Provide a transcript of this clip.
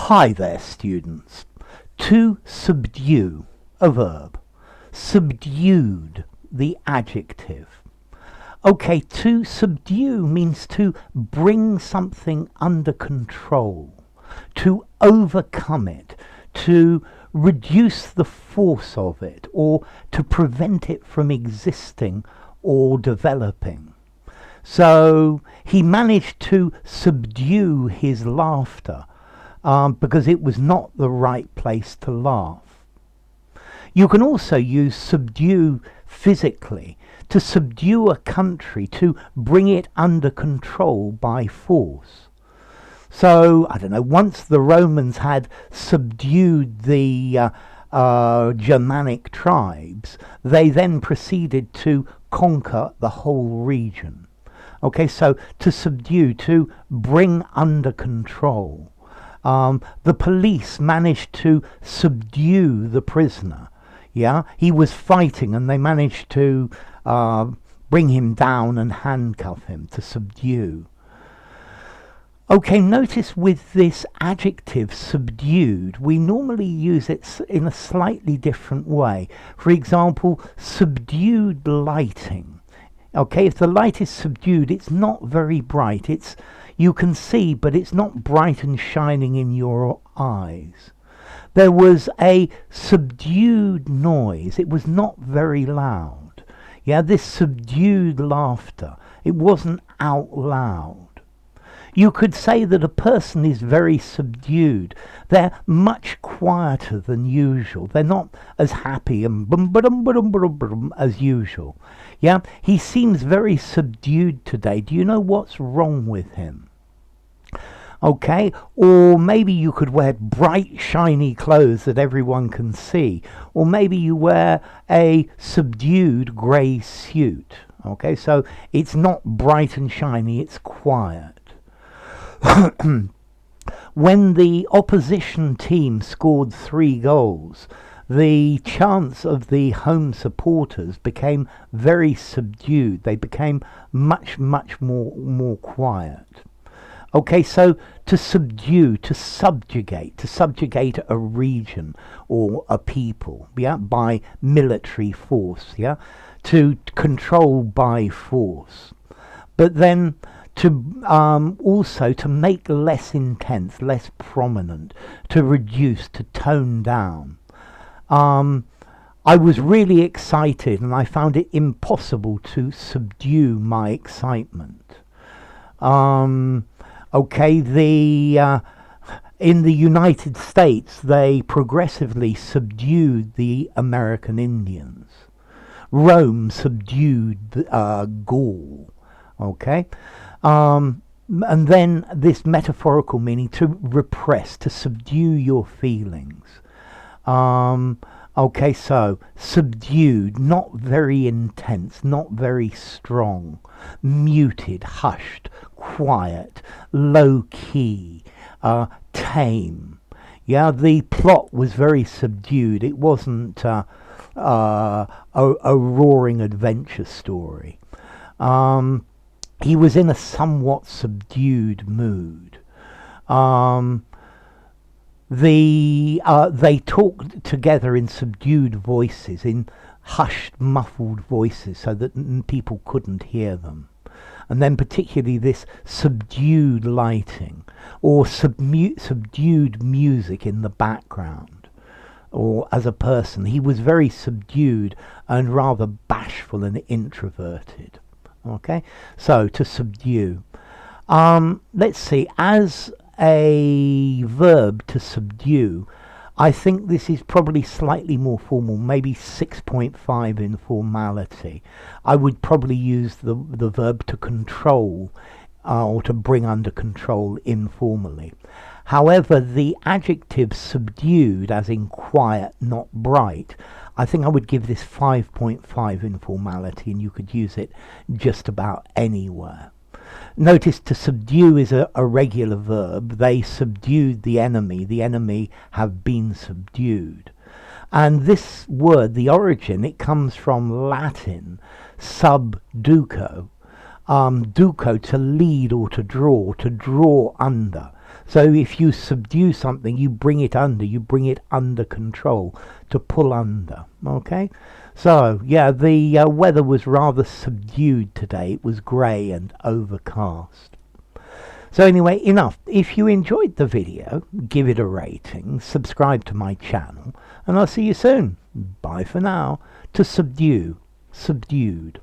Hi there, students. To subdue, a verb. Subdued, the adjective. Okay, to subdue means to bring something under control, to overcome it, to reduce the force of it, or to prevent it from existing or developing. So he managed to subdue his laughter because it was not the right place to laugh. You can also use subdue physically, to subdue a country, to bring it under control by force. So, I don't know, once the Romans had subdued the Germanic tribes, they then proceeded to conquer the whole region. Okay, so to subdue, to bring under control. The police managed to subdue the prisoner. Yeah, he was fighting and they managed to bring him down and handcuff him, to subdue. Okay, notice with this adjective subdued, we normally use it in a slightly different way. For example, subdued lighting. Okay, if the light is subdued, it's not very bright. You can see, but it's not bright and shining in your eyes. There was a subdued noise. It was not very loud. Yeah, this subdued laughter. It wasn't out loud. You could say that a person is very subdued. They're much quieter than usual. They're not as happy and as usual. Yeah, he seems very subdued today. Do you know what's wrong with him? Okay, or maybe you could wear bright, shiny clothes that everyone can see. Or maybe you wear a subdued grey suit. Okay, so it's not bright and shiny, it's quiet. When the opposition team scored 3 goals, the chants of the home supporters became very subdued. They became much more quiet. Okay, so to subdue, to subjugate a region or a people, yeah, by military force, yeah, to control by force. But then to also to make less intense, less prominent, to reduce, to tone down. I was really excited and I found it impossible to subdue my excitement. Okay, in the United States, they progressively subdued the American Indians. Rome subdued Gaul. Okay, and then this metaphorical meaning, to repress, to subdue your feelings. Okay, so subdued, not very intense, not very strong, muted, hushed, quiet, low key, tame. Yeah, the plot was very subdued. It wasn't a roaring adventure story. He was in a somewhat subdued mood. They talked together in subdued voices, in hushed, muffled voices, so that people couldn't hear them. And then particularly this subdued lighting, or subdued music in the background, or as a person. He was very subdued and rather bashful and introverted. Okay, so to subdue. Let's see, as a verb, to subdue, I think this is probably slightly more formal, maybe 6.5 in formality. I would probably use the verb to control or to bring under control informally. However, the adjective subdued, as in quiet, not bright, I think I would give this 5.5 in formality, and you could use it just about anywhere. Notice to subdue is a regular verb. They subdued the enemy have been subdued. And this word, the origin, it comes from Latin, subduco. Duco, to lead or to draw under. So if you subdue something, you bring it under control, to pull under. Okay? So, yeah, the weather was rather subdued today. It was grey and overcast. So anyway, enough. If you enjoyed the video, give it a rating, subscribe to my channel, and I'll see you soon. Bye for now. To subdue, subdued.